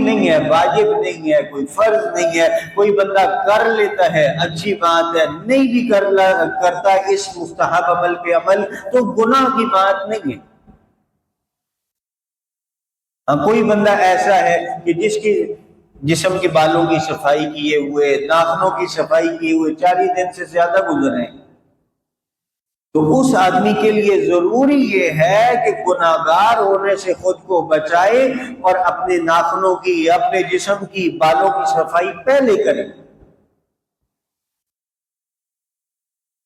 نہیں ہے، واجب نہیں ہے، کوئی فرض نہیں ہے، کوئی بندہ کر لیتا ہے اچھی بات ہے، نہیں بھی کرتا اس مستحب عمل پہ عمل تو گناہ کی بات نہیں ہے۔ کوئی بندہ ایسا ہے کہ جس کی جسم کے بالوں کی صفائی کیے ہوئے، ناخنوں کی صفائی کیے ہوئے 40 دن سے زیادہ گزرے، تو اس آدمی کے لیے ضروری یہ ہے کہ گناہگار ہونے سے خود کو بچائے اور اپنے ناخنوں کی، اپنے جسم کی، بالوں کی صفائی پہلے کرے۔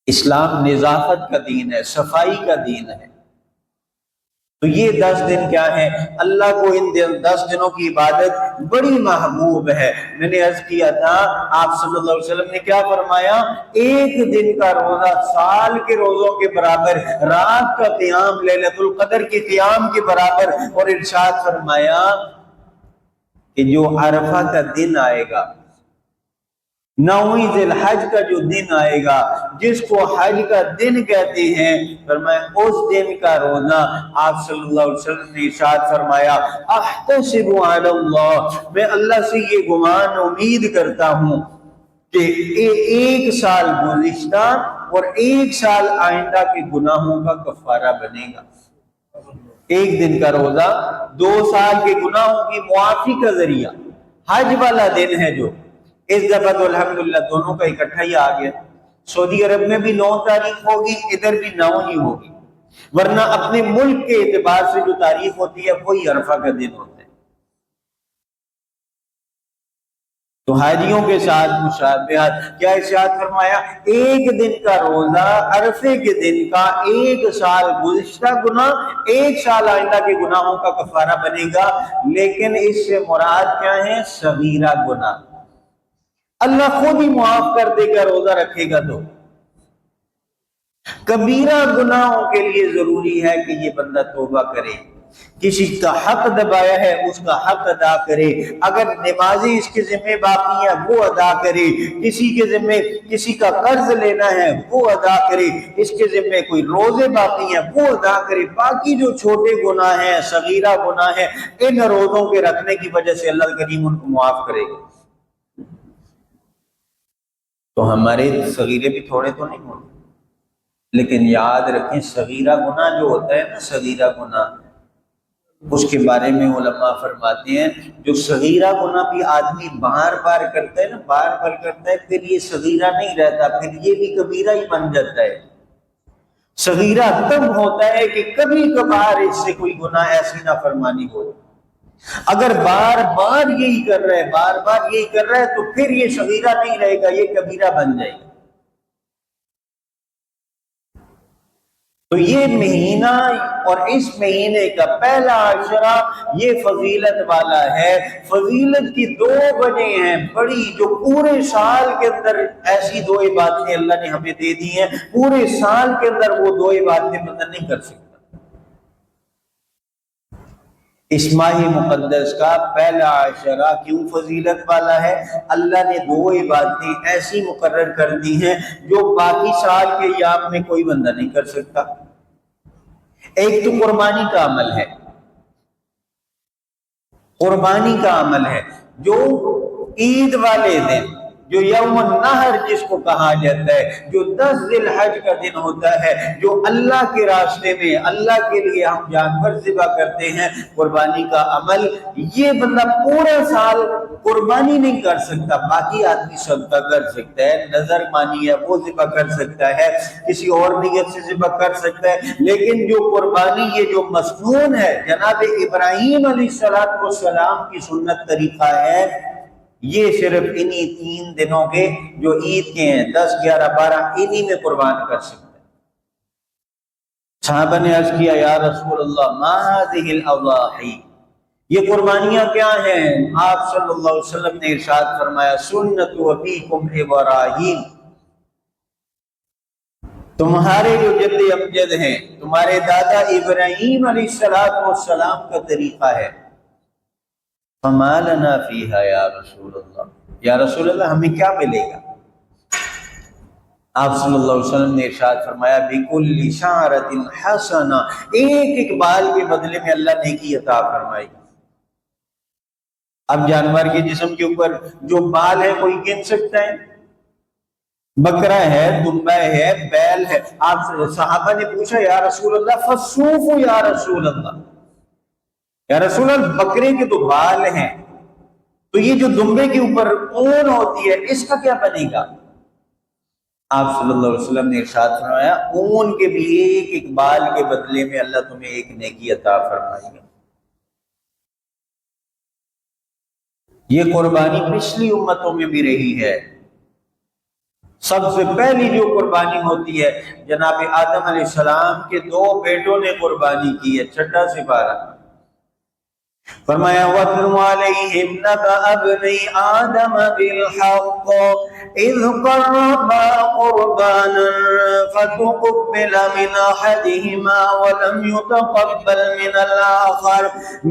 اسلام نظافت کا دین ہے، صفائی کا دین ہے۔ تو یہ 10 دن کیا ہے؟ اللہ کو ان 10 دنوں کی عبادت بڑی محبوب ہے۔ میں نے عرض کیا تھا آپ صلی اللہ علیہ وسلم نے کیا فرمایا؟ ایک دن کا روزہ سال کے روزوں کے برابر، رات کا قیام لیلۃ القدر کے قیام کے برابر، اور ارشاد فرمایا کہ جو عرفہ کا دن آئے گا، 9ویں ذی الحج کا جو دن آئے گا، جس کو حج کا دن کہتے ہیں، فرمایا اس دن کا روزہ آپ صلی اللہ علیہ وسلم نے ارشاد فرمایا احتسب علی اللہ، میں اللہ سے یہ گمان امید کرتا ہوں کہ ایک سال گزشتہ اور ایک سال آئندہ کے گناہوں کا کفارہ بنے گا۔ ایک دن کا روزہ 2 سال کے گناہوں کی معافی کا ذریعہ۔ حج والا دن ہے جو، اس دفعہ تو الحمدللہ دونوں کا اکٹھا ہی آ گیا۔ سعودی عرب میں بھی 9 تاریخ ہوگی، ادھر بھی 9 ہی ہوگی، ورنہ اپنے ملک کے اعتبار سے جو تاریخ ہوتی ہے وہی عرفہ کا دن ہوتا ہے۔ تو حاجیوں کے ساتھ مشابہت کیا ارشاد فرمایا؟ ایک دن کا روزہ عرفے کے دن کا ایک سال گزشتہ گناہ، ایک سال آئندہ کے گناہوں کا کفارہ بنے گا۔ لیکن اس سے مراد کیا ہے؟ صغیرہ گناہ، اللہ خود ہی معاف کر دے گا روزہ رکھے گا تو۔ کبیرہ گناہوں کے لیے ضروری ہے کہ یہ بندہ توبہ کرے، کسی کا حق دبایا ہے اس کا حق ادا کرے، اگر نمازیں اس کے ذمہ باقی ہیں وہ ادا کرے، کسی کے ذمہ کسی کا قرض لینا ہے وہ ادا کرے، اس کے ذمہ کوئی روزے باقی ہیں وہ ادا کرے۔ باقی جو چھوٹے گناہ ہیں، صغیرہ گناہ ہیں، ان روزوں کے رکھنے کی وجہ سے اللہ کریم ان کو معاف کرے گا۔ تو ہمارے صغیرے بھی تھوڑے تو نہیں ہوتے، لیکن یاد رکھیں صغیرہ گناہ جو ہوتا ہے نا، صغیرہ گناہ، اس کے بارے میں علماء فرماتے ہیں جو صغیرہ گناہ بھی آدمی بار بار کرتا ہے نا، بار بار کرتا ہے، پھر یہ صغیرہ نہیں رہتا، پھر یہ بھی کبیرہ ہی بن جاتا ہے۔ صغیرہ تب ہوتا ہے کہ کبھی کبھار اس سے کوئی گناہ ایسی نافرمانی ہو، اگر بار بار یہی کر رہا ہے، بار بار یہی کر رہا ہے تو پھر یہ صغیرہ نہیں رہے گا، یہ کبیرہ بن جائے گا۔ تو یہ مہینہ اور اس مہینے کا پہلا عشرہ یہ فضیلت والا ہے۔ فضیلت کی 2 وجہ ہیں بڑی، جو پورے سال کے اندر ایسی 2 عبادتیں اللہ نے ہمیں دے دی ہیں، پورے سال کے اندر وہ 2 عبادتیں بندہ نہیں کر سکتا۔ اس ماہ مقدس کا پہلا عشرہ کیوں فضیلت والا ہے؟ اللہ نے 2 عبادتیں ایسی مقرر کر دی ہیں جو باقی سال کے ایام میں کوئی بندہ نہیں کر سکتا۔ ایک تو قربانی کا عمل ہے، قربانی کا عمل ہے جو عید والے دن، جو یوم النحر جس کو کہا جاتا ہے، جو 10 ذی الحج کا دن ہوتا ہے، جو اللہ کے راستے میں اللہ کے لیے ہم جانور ذبح کرتے ہیں، قربانی کا عمل، یہ بندہ پورا سال قربانی نہیں کر سکتا۔ باقی آدمی صدقہ کر سکتا ہے، نظر مانی ہے وہ ذبح کر سکتا ہے، کسی اور نیت سے ذبح کر سکتا ہے، لیکن جو قربانی یہ جو مسنون ہے، جناب ابراہیم علیہ السلام کی سنت طریقہ ہے، یہ صرف انہی 3 دنوں کے جو عید کے ہیں 10، 11، 12 انہی میں قربان کر سکتا ہے۔ صحابہ نے عرض کیا یا رسول اللہ ما هذه الاضاحی، یہ قربانیاں کیا ہیں؟ آپ صلی اللہ علیہ وسلم نے ارشاد فرمایا سنت ابیکم ابراہیم، تمہارے جو جد امجد ہیں، تمہارے دادا ابراہیم علیہ السلام کا طریقہ ہے۔ فما لنا فیہا یا رسول اللہ، یا رسول اللہ ہمیں کیا ملے گا؟ آپ صلی اللہ علیہ وسلم نے ارشاد فرمایا بِكُلِّ شَعْرَةٍ حَسَنَةٍ، ایک ایک بال کے بدلے میں اللہ نیکی عطا فرمائی۔ اب جانور کے جسم کے اوپر جو بال ہے کوئی گن سکتا ہے؟ بکرا ہے، دمبا ہے، بیل ہے. آپ صحابہ نے پوچھا یا رسول اللہ فصوف یا رسول اللہ، یا رسول اللہ بکرے کے تو بال ہیں، تو یہ جو دمبے کے اوپر اون ہوتی ہے اس کا کیا بنے گا؟ آپ صلی اللہ علیہ وسلم نے ارشاد فرمایا اون کے بھی ایک ایک بال کے بدلے میں اللہ تمہیں ایک نیکی عطا فرمائے گا. یہ قربانی پچھلی امتوں میں بھی رہی ہے. سب سے پہلی جو قربانی ہوتی ہے جناب آدم علیہ السلام کے 2 بیٹوں نے قربانی کی ہے. 6 سپارہ فرمایا وَاتْلُ عَلَيْهِمْ نَبَأَ ابْنَيْ آدَمَ بِالْحَقِّ إِذْ قَرَّبَا قُرْبَانًا فَتُقُبِّلَ مِنْ أَحَدِهِمَا وَلَمْ يُتَقَبَّلْ مِنَ الْآخَرِ.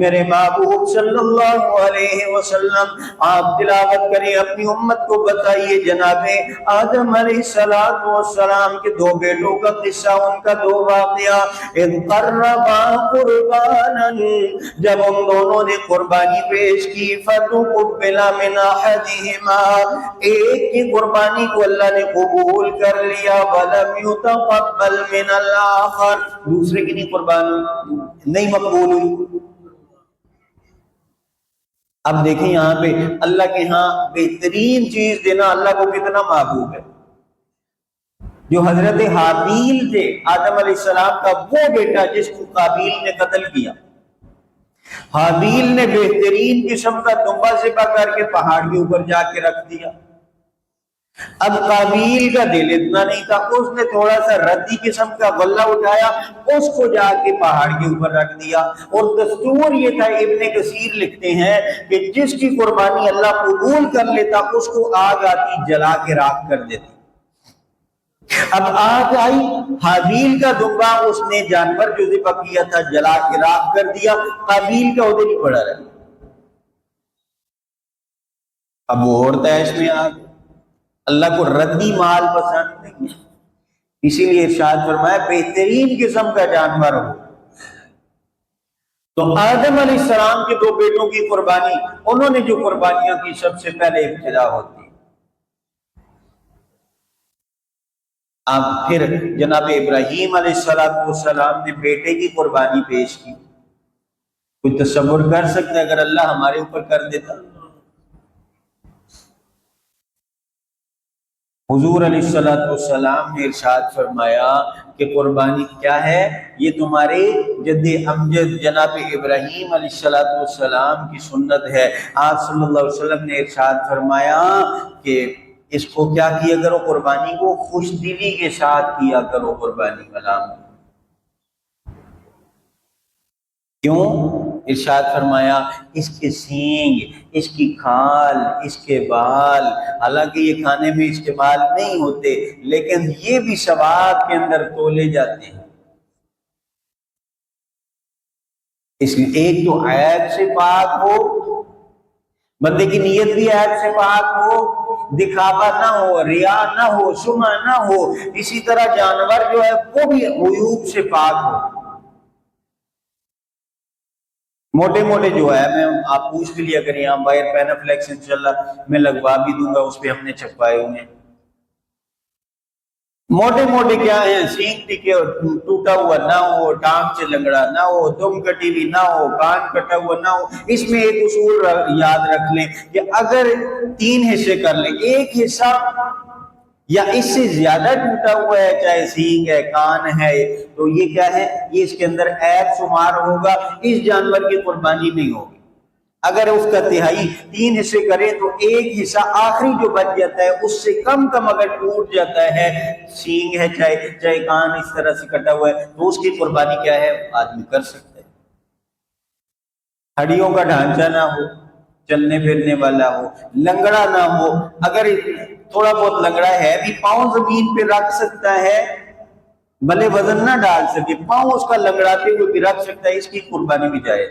میرے محبوب صلی اللہ علیہ وسلم آپ تلاوت کریں، اپنی امت کو بتائیے جناب آدم علیہ السلام کے 2 بیٹوں کا قصہ، ان کا 2 واقعہ. اِذْ قَرَّبَا قُرْبَانًا، جب ان دونوں نے قربانی پیش کی، فَتُقُبِّلَ مِنْ أَحَدِهِمَا، ایک کی قربانی کو اللہ نے قبول کر لیا، وَلَمْ يُتَقَبَّلْ مِنَ الْآخَرِ، دوسرے کی نہیں قربانی نہیں مقبول ہوئی. اب دیکھیں یہاں پہ اللہ کے ہاں بہترین چیز دینا اللہ کو کتنا محبوب ہے. جو حضرت حابیل تھے آدم علیہ السلام کا وہ بیٹا جس کو قابیل نے قتل کیا، حابیل نے بہترین قسم کا دمبا ذبح کر کے پہاڑ کے اوپر جا کے رکھ دیا. اب قابیل کا دل اتنا نہیں تھا، اس نے تھوڑا سا ردی قسم کا غلہ اٹھایا، اس کو جا کے پہاڑ کے اوپر رکھ دیا. اور دستور یہ تھا، ابن کثیر لکھتے ہیں کہ جس کی قربانی اللہ قبول کر لیتا اس کو آگ آتی جلا کے راکھ کر دیتی. اب آگ آئی، حابیل کا دمبا اس نے جانور جو ذبح کیا تھا جلا کے راکھ کر دیا، قابیل کا ادھر ہی پڑا رہا. اب وہ اور تیش میں آگ. اللہ کو ردی مال پسند نہیں ہے، اسی لیے ارشاد فرمایا بہترین قسم کا جانور ہو. تو آدم علیہ السلام کے 2 بیٹوں کی قربانی، انہوں نے جو قربانیاں کی سب سے پہلے ابتدا ہوتی. اب پھر جناب ابراہیم علیہ السلام نے بیٹے کی قربانی پیش کی. کوئی تصور کر سکتا ہے اگر اللہ ہمارے اوپر کر دیتا؟ حضور علیہ السلام نے ارشاد فرمایا کہ قربانی کیا ہے؟ یہ تمہارے جد امجد جناب ابراہیم علیہ السلام کی سنت ہے. آپ صلی اللہ علیہ وسلم نے ارشاد فرمایا کہ اس کو کیا کیا کرو، قربانی کو خوش دلی کے ساتھ کیا کرو. قربانی والا کیوں؟ ارشاد فرمایا اس کے سینگ، اس کی کھال، اس کے بال، حالانکہ یہ کھانے میں استعمال نہیں ہوتے لیکن یہ بھی ثواب کے اندر تولے جاتے ہیں. اس لیے ایک تو عیب سے پاک ہو، بندے کی نیت بھی عیب سے پاک ہو، دکھاوا نہ ہو، ریا نہ ہو، سمعہ نہ ہو. اسی طرح جانور جو ہے وہ بھی عیوب سے پاک ہو. موٹے موٹے جو ہے میں آپ پوچھ بھی لیا کریں، یہاں باہر پینافلیکس انشاءاللہ میں لگوا بھی دوں گا، اس پہ ہم نے چھپائے ہوئے ہیں. موٹے موٹے کیا ہیں؟ سینگ ٹکے ٹوٹا ہوا نہ ہو، ٹانگ سے لنگڑا نہ ہو، دم کٹی ہوئی نہ ہو، کان کٹا ہوا نہ ہو. اس میں ایک اصول یاد رکھ لیں کہ اگر 3 حصے کر لیں، ایک حصہ یا اس سے زیادہ ٹوٹا ہوا ہے، چاہے سینگ ہے، کان ہے، تو یہ کیا ہے؟ یہ اس کے اندر عیب شمار ہوگا، اس جانور کی قربانی نہیں ہوگی. اگر اس کا تہائی 3 حصے کرے تو ایک حصہ آخری جو بچ جاتا ہے اس سے کم اگر ٹوٹ جاتا ہے، سینگ ہے چاہے کان اس طرح سے کٹا ہوا ہے، تو اس کی قربانی کیا ہے؟ آدمی کر سکتا ہے. ہڈیوں کا ڈھانچہ نہ ہو، چلنے پھرنے والا ہو، لنگڑا نہ ہو. اگر تھوڑا بہت لنگڑا ہے بھی، پاؤں زمین پہ رکھ سکتا ہے، بھلے وزن نہ ڈال سکے، پاؤں اس کا لنگڑاتے ہوئے بھی رکھ سکتا ہے، اس کی قربانی بھی جائے.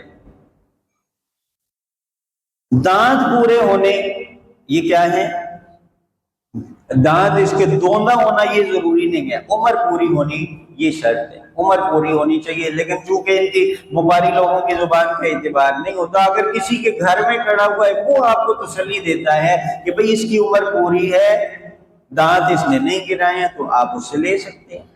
دانت پورے ہونے، یہ کیا ہے؟ دانت اس کے دوندا ہونا یہ ضروری نہیں ہے، عمر پوری ہونی یہ شرط ہے، عمر پوری ہونی چاہیے۔ لیکن چونکہ ان کی بخاری لوگوں کی زبان کا اعتبار نہیں ہوتا، اگر کسی کے گھر میں کھڑا ہوا ہے وہ آپ کو تسلی دیتا ہے کہ بھئی اس کی عمر پوری ہے، دانت اس نے نہیں گرائے ہیں، تو آپ اس سے لے سکتے ہیں۔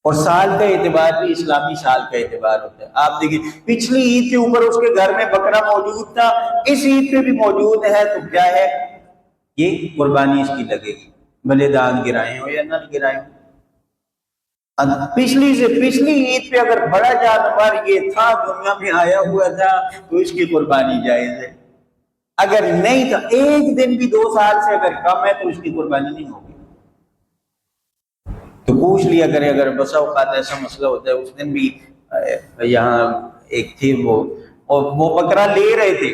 اور سال کا اعتبار بھی اسلامی سال کا اعتبار ہوتا ہے۔ آپ دیکھیں پچھلی عید کے اوپر اس کے گھر میں بکرا موجود تھا، اس عید پہ بھی موجود ہے، تو کیا ہے، یہ قربانی اس کی لگے گی، بھلے دانت گرائے ہو یا نہ گرائے ہو۔ پچھلی سے پچھلی عید پہ اگر بڑا جانور یہ تھا، دنیا میں آیا ہوا تھا، تو اس کی قربانی جائز ہے۔ اگر نہیں تھا، ایک دن بھی 2 سال سے اگر کم ہے تو اس کی قربانی نہیں ہوگی۔ تو پوچھ لیا کرے، اگر بسا اوقات ایسا مسئلہ ہوتا ہے۔ اس دن بھی یہاں ایک تھی وہ بکرا لے رہے تھے،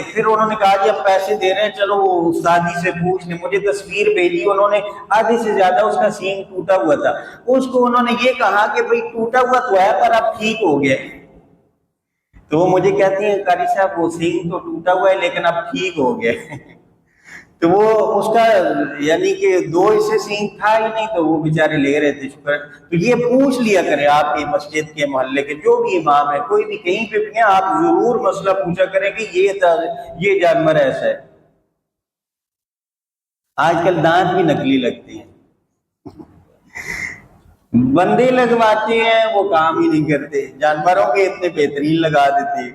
پھر انہوں نے کہا جی اب پیسے دے رہے ہیں، چلو وہ استادی سے پوچھ لیں۔ مجھے تصویر بھیجی، انہوں نے آدھے سے زیادہ اس کا سینگ ٹوٹا ہوا تھا۔ اس کو انہوں نے یہ کہا کہ بھئی ٹوٹا ہوا تو ہے پر اب ٹھیک ہو گیا۔ تو وہ مجھے کہتی ہیں قاری صاحب وہ سینگ تو ٹوٹا ہوا ہے لیکن اب ٹھیک ہو گیا۔ تو وہ اس کا یعنی کہ 2 حصے سینگ تھا ہی نہیں، تو وہ بیچارے لے رہے تھے، شکر۔ تو یہ پوچھ لیا کرے آپ کی مسجد کے محلے کے جو بھی امام ہے، کوئی بھی کہیں پہ بھی ہیں، آپ ضرور مسئلہ پوچھا کریں کہ یہ جانور ایسا ہے۔ آج کل دانت بھی نکلی لگتے ہیں، بندے لگواتے ہیں وہ کام ہی نہیں کرتے، جانوروں کے اتنے بہترین لگا دیتے ہیں۔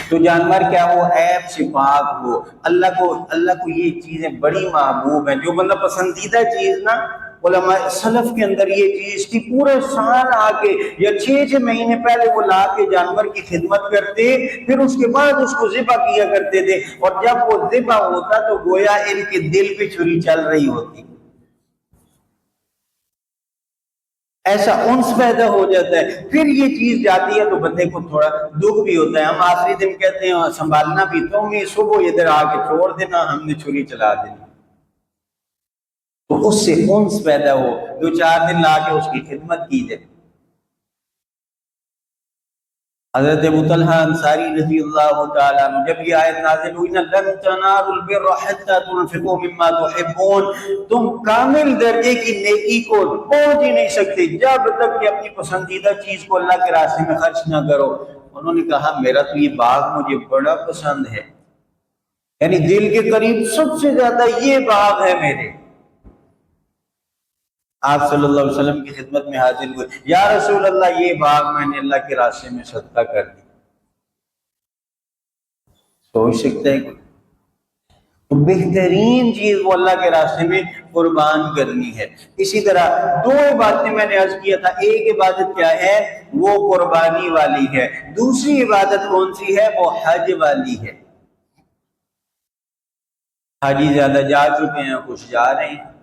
تو جانور کیا ہو، عیب سے پاک ہو۔ اللہ کو یہ چیزیں بڑی محبوب ہیں۔ جو بندہ پسندیدہ چیز نا، علماء سلف کے اندر یہ چیز تھی، پورے سال آ کے یا 6 مہینے پہلے وہ لا کے جانور کی خدمت کرتے، پھر اس کے بعد اس کو ذبح کیا کرتے تھے، اور جب وہ ذبح ہوتا تو گویا ان کے دل پہ چھری چل رہی ہوتی، ایسا انس پیدا ہو جاتا ہے۔ پھر یہ چیز جاتی ہے تو بندے کو تھوڑا دکھ بھی ہوتا ہے۔ ہم آخری دن کہتے ہیں سنبھالنا بھی، تم یہ صبح ادھر آ کے چھوڑ دینا، ہم نے چھری چلا دینی۔ تو اس سے انس پیدا ہو، 2-4 دن لا کے اس کی خدمت کی جائے۔ حضرت ابو طلحہ انصاری رضی اللہ تعالیٰ عنہ، جب یہ آیت نازل ہوئی نا، لن تنالوا البر حتى تنفقوا مما تحبون، تم کامل درجے کی نیکی کو پہنچ ہی نہیں سکتے جب تک کہ اپنی پسندیدہ چیز کو اللہ کے راستے میں خرچ نہ کرو۔ انہوں نے کہا میرا تو یہ باغ مجھے بڑا پسند ہے، یعنی دل کے قریب سب سے زیادہ یہ باغ ہے میرے۔ آپ صلی اللہ علیہ وسلم کی خدمت میں حاضر ہوئے، یا رسول اللہ یہ باغ میں نے اللہ کے راستے میں صدقہ کر دی۔ سوچ سکتے ہیں کوئی؟ تو بہترین چیز وہ اللہ کے راستے میں قربان کرنی ہے۔ اسی طرح 2 عبادتیں میں نے عرض کیا تھا، ایک عبادت کیا ہے، وہ قربانی والی ہے، دوسری عبادت کون سی ہے، وہ حج والی ہے۔ حاجی زیادہ جا چکے ہیں، کچھ جا رہے ہیں۔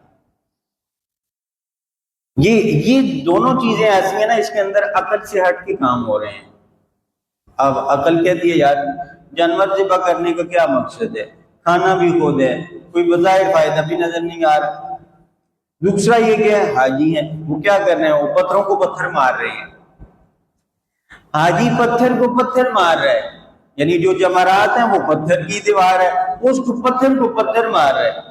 یہ دونوں چیزیں ایسی ہیں نا، اس کے اندر عقل سے ہٹ کے کام ہو رہے ہیں۔ اب عقل کہتی ہے یار جانور ذبح کرنے کا کیا مقصد ہے، کھانا بھی خود ہے، کوئی بظاہر فائدہ بھی نظر نہیں آ رہا۔ دوسرا یہ کہ حاجی ہیں، وہ کیا کر رہے ہیں، وہ پتھروں کو پتھر مار رہے ہیں۔ حاجی پتھر کو پتھر مار رہا ہے، یعنی جو جمرات ہیں وہ پتھر کی دیوار ہے، اس کو پتھر مار رہا ہے،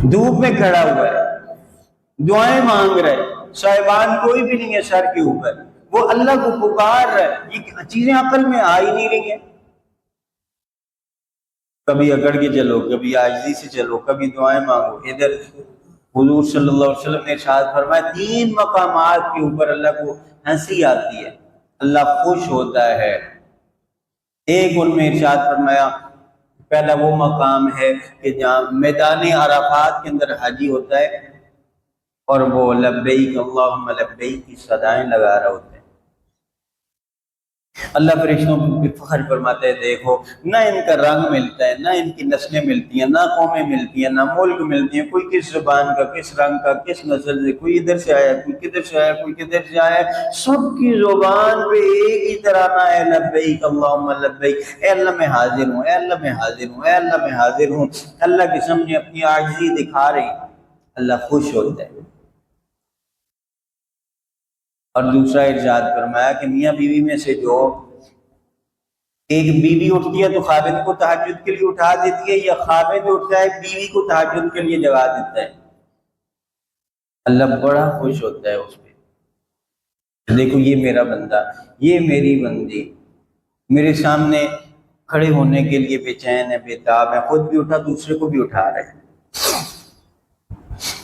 دھوپ میں کھڑا ہوا ہے، دعائیں مانگ رہے، صاحبان کوئی بھی نہیں ہے سر کے اوپر، وہ اللہ کو پکار رہا ہے۔ یہ چیزیں عقل میں آ ہی نہیں رہی ہیں۔ کبھی اکڑ کے چلو، کبھی عاجزی سے چلو، کبھی دعائیں مانگو۔ ادھر حضور صلی اللہ علیہ وسلم نے ارشاد فرمایا 3 مقامات کے اوپر اللہ کو ہنسی آتی ہے، اللہ خوش ہوتا ہے۔ ایک ان میں ارشاد فرمایا، پہلا وہ مقام ہے کہ جہاں میدان عرفات کے اندر حاجی ہوتا ہے اور وہ لبیک اللہم لبیک کی صدائیں لگا رہا ہوتا ہے۔ اللہ فرشتوں پہ فخر فرماتا ہے، دیکھو نہ ان کا رنگ ملتا ہے، نہ ان کی نسلیں ملتی ہیں، نہ قومیں ملتی ہیں، نہ ملک ملتی ہیں، کوئی کس زبان کا، کس رنگ کا، کس نسل سے، کوئی ادھر سے آیا، کوئی کدھر سے آیا، کوئی کدھر سے آیا، سب کی زبان پہ ایک ہی ترانہ ہے، لبیک اللہم لبیک، اے اللہ میں حاضر ہوں، اے اللہ میں حاضر ہوں، اے اللہ میں حاضر ہوں۔ اللہ کے سامنے اپنی عاجزی دکھا رہے ہیں، اللہ خوش ہوتا ہے۔ اور دوسرا ارشاد فرمایا کہ میاں بیوی میں سے جو ایک بیوی اٹھتی ہے تو خاوند کو تہجد کے لیے اٹھا دیتی ہے، یا خاوند اٹھتا ہے بیوی کو تہجد کے لیے جگا دیتا ہے؟ اللہ بڑا خوش ہوتا ہے اس پہ، دیکھو یہ میرا بندہ، یہ میری بندی میرے سامنے کھڑے ہونے کے لیے بے چین ہے، بے تاب ہے، خود بھی اٹھا دوسرے کو بھی اٹھا رہے ہیں۔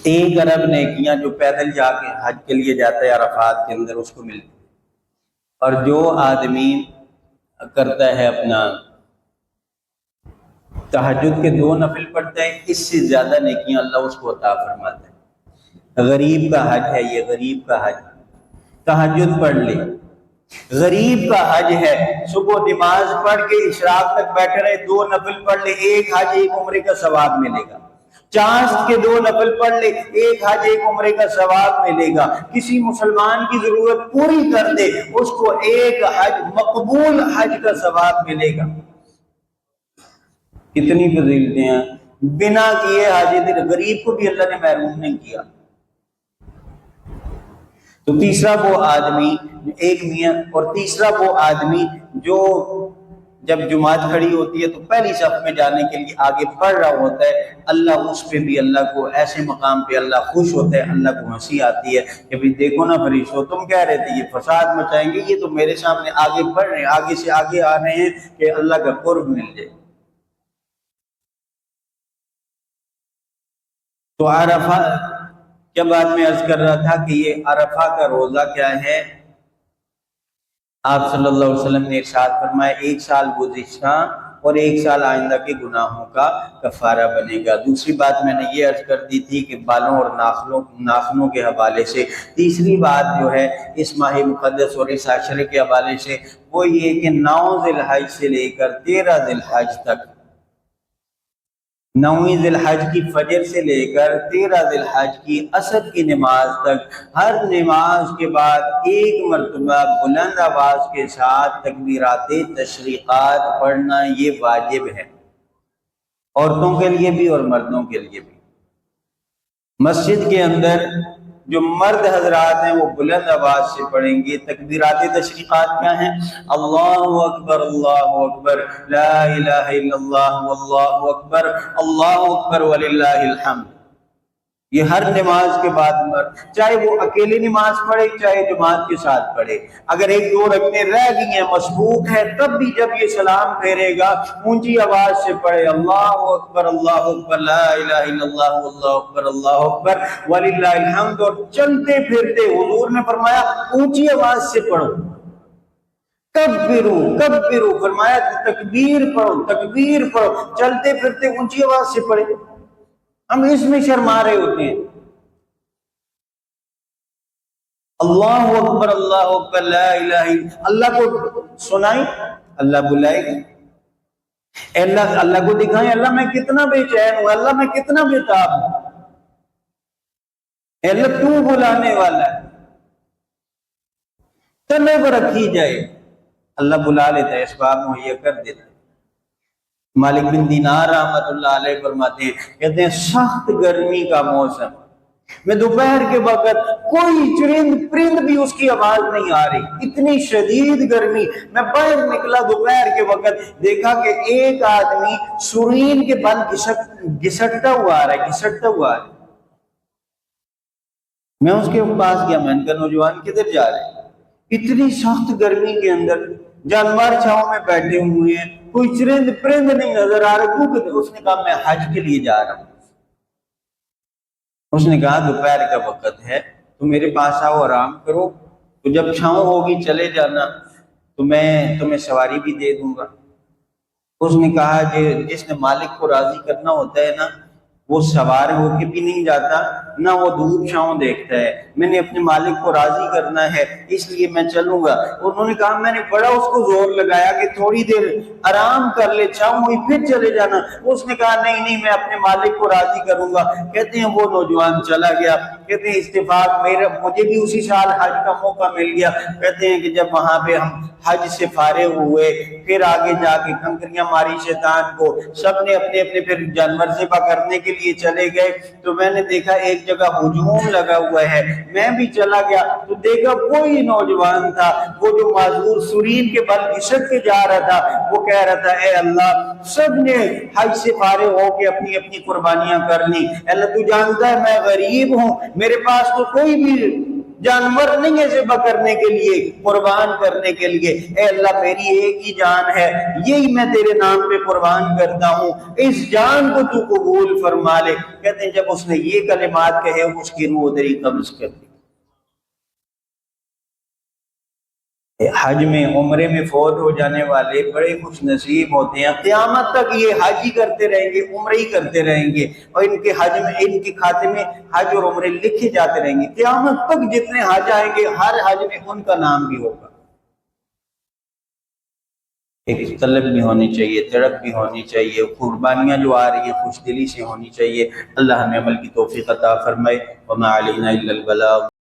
1 ارب نیکیاں جو پیدل جا کے حج کے لیے جاتا ہے عرفات کے اندر اس کو ملتی، اور جو آدمی کرتا ہے اپنا تہجد کے 2 نفل پڑھتا ہے، اس سے زیادہ نیکیاں اللہ اس کو عطا فرماتا ہے۔ غریب کا حج ہے یہ، غریب کا حج، تہجد پڑھ لے۔ غریب کا حج ہے، صبح نماز پڑھ کے اشراق تک بیٹھے رہے، 2 نفل پڑھ لے، 1 حج 1 عمرے کا ثواب ملے گا۔ چاشت کے 2 نفل پڑھ لے، 1 حج 1 عمرے کا ثواب ملے گا۔ کسی مسلمان کی ضرورت پوری کر دے، اس کو 1 حج مقبول حج کا ثواب ملے گا۔ کتنی فضیلتیں ہیں، بنا کیے حج، غریب کو بھی اللہ نے محروم نہیں کیا۔ تو تیسرا وہ آدمی ایک میاں، اور تیسرا وہ آدمی جو جب جماعت کھڑی ہوتی ہے تو پہلی صف میں جانے کے لیے آگے بڑھ رہا ہوتا ہے، اللہ اس پہ بھی، اللہ کو ایسے مقام پہ اللہ خوش ہوتا ہے، اللہ کو ہنسی آتی ہے کہ بھئی دیکھو نا فرشتوں، تم کہہ رہے تھے یہ فساد مچائیں گے، یہ تو میرے سامنے آگے بڑھ رہے ہیں، آگے سے آگے آ رہے ہیں کہ اللہ کا قرب مل جائے۔ تو عرفہ کیا بات میں عرض کر رہا تھا کہ یہ عرفہ کا روزہ کیا ہے؟ آپ صلی اللہ علیہ وسلم نے ارشاد فرمایا 1 سال گزشتہ اور 1 سال آئندہ کے گناہوں کا کفارہ بنے گا۔ دوسری بات میں نے یہ عرض کر دی تھی کہ بالوں اور ناخنوں کے حوالے سے۔ تیسری بات جو ہے اس ماہ مقدس اور اس عشرے کے حوالے سے وہ یہ کہ 9 ذی الحج سے لے کر 13 ذی الحج تک، 9ویں ذی الحج کی فجر سے لے کر 13 ذی الحج کی عصر کی نماز تک، ہر نماز کے بعد 1 مرتبہ بلند آواز کے ساتھ تکبیرات تشریقات پڑھنا یہ واجب ہے، عورتوں کے لیے بھی اور مردوں کے لیے بھی۔ مسجد کے اندر جو مرد حضرات ہیں وہ بلند آواز سے پڑھیں گے۔ تکبیرات تشریقات کیا ہیں؟ اللہ اکبر لا الہ الا اللہ واللہ اکبر وللہ الحمد۔ یہ ہر نماز کے بعد مرد، چاہے وہ اکیلی نماز پڑھے چاہے جماعت کے ساتھ پڑھے، اگر 1-2 رکعتیں رہ گئی ہیں مسبوق ہے تب بھی جب یہ سلام پھیرے گا اونچی آواز سے پڑھے اللہ اکبر لا الہ الا اللہ واللہ اکبر وللہ الحمد، اور چلتے پھرتے حضور نے فرمایا اونچی آواز سے پڑھو، کبرو فرمایا تکبیر پڑھو، چلتے پھرتے اونچی آواز سے پڑھے۔ ہم اس میں شرما رہے ہوتے ہیں، اللہ اکبر لا الہ الا اللہ کو سنائیں اللہ بلائے گا، اللہ کو دکھائیں اللہ میں کتنا بے چین ہوں، اللہ میں کتنا بے تاب ہوں، اللہ تو بلانے والا ہے، تلے پر رکھی جائے، اللہ بلا لیتا ہے، اسباب مہیا کر دیتا ہے۔ مالک بن دینار رحمت اللہ علیہ فرماتے ہیں، کہتے ہیں سخت گرمی کا موسم میں دوپہر کے وقت کوئی چرند پرند بھی اس کی آواز نہیں آ رہی، اتنی شدید گرمی، میں باہر نکلا دوپہر کے وقت، دیکھا کہ ایک آدمی سرین کے بل گھسٹتا ہوا آ رہا ہے، میں اس کے پاس گیا، میں نے کہا نوجوان کدھر جا رہے ہیں؟ اتنی سخت گرمی کے اندر جانور چھاؤں میں بیٹھے ہوئے ہیں، کوئی چرند پرند نہیں نظر آ رہا، اس نے کہا میں حج کے لیے جا رہا ہوں۔ اس نے کہا دوپہر کا وقت ہے تو میرے پاس آؤ آرام کرو، تو جب چھاؤں ہوگی چلے جانا تو میں تمہیں سواری بھی دے دوں گا۔ اس نے کہا جس نے مالک کو راضی کرنا ہوتا ہے نا وہ سوار ہو کے بھی نہیں جاتا، نہ وہ دھوپ چھاؤں دیکھتا ہے، میں نے اپنے مالک کو راضی کرنا ہے اس لیے میں چلوں گا۔ انہوں نے کہا میں نے بڑا اس کو زور لگایا کہ تھوڑی دیر آرام کر لے، چھاؤں ہوئی پھر چلے جانا، اس نے کہا نہیں میں اپنے مالک کو راضی کروں گا۔ کہتے ہیں وہ نوجوان چلا گیا، کہتے ہیں اتفاق مجھے بھی اسی سال حج کا موقع مل گیا۔ کہتے ہیں کہ جب وہاں پہ ہم حج سے فارغ ہوئے پھر آگے جا کے کنکریاں ماری شیطان کو، سب نے اپنے اپنے پھر جانور ذبح کرنے کے لیے چلے گئے تو میں نے دیکھا ایک جگہ ہجوم لگا ہوا ہے، میں بھی چلا گیا تو دیکھا کوئی نوجوان تھا، وہ جو معذور سرین کے بل گھسٹ کے جا رہا تھا، وہ کہہ رہا تھا اے اللہ سب نے حج سے فارغ ہو کے اپنی اپنی قربانیاں کر لی، اللہ تو جانتا ہے میں غریب ہوں، میرے پاس تو کوئی بھی جانور نہیں ہے ذبح کرنے کے لیے، قربان کرنے کے لیے، اے اللہ میری ایک ہی جان ہے، یہی میں تیرے نام پہ قربان کرتا ہوں، اس جان کو تو قبول فرما لے۔ کہتے ہیں جب اس نے یہ کلمات کہے اس کی روح ادھر ہی قبض کر دی۔ حج میں عمرے میں فوت ہو جانے والے بڑے خوش نصیب ہوتے ہیں، قیامت تک یہ حج ہی کرتے رہیں گے، عمرے ہی کرتے رہیں گے، اور ان کے حج میں ان کے کھاتے میں حج اور عمرے لکھے جاتے رہیں گے، قیامت تک جتنے حج آئیں گے ہر حج میں ان کا نام بھی ہوگا۔ ایک طلب بھی ہونی چاہیے، تڑپ بھی ہونی چاہیے، قربانیاں جو آ رہی ہیں خوش دلی سے ہونی چاہیے۔ اللہ ہمیں عمل کی توفیق عطا فرمائے۔ وما علینا الا البلاغ۔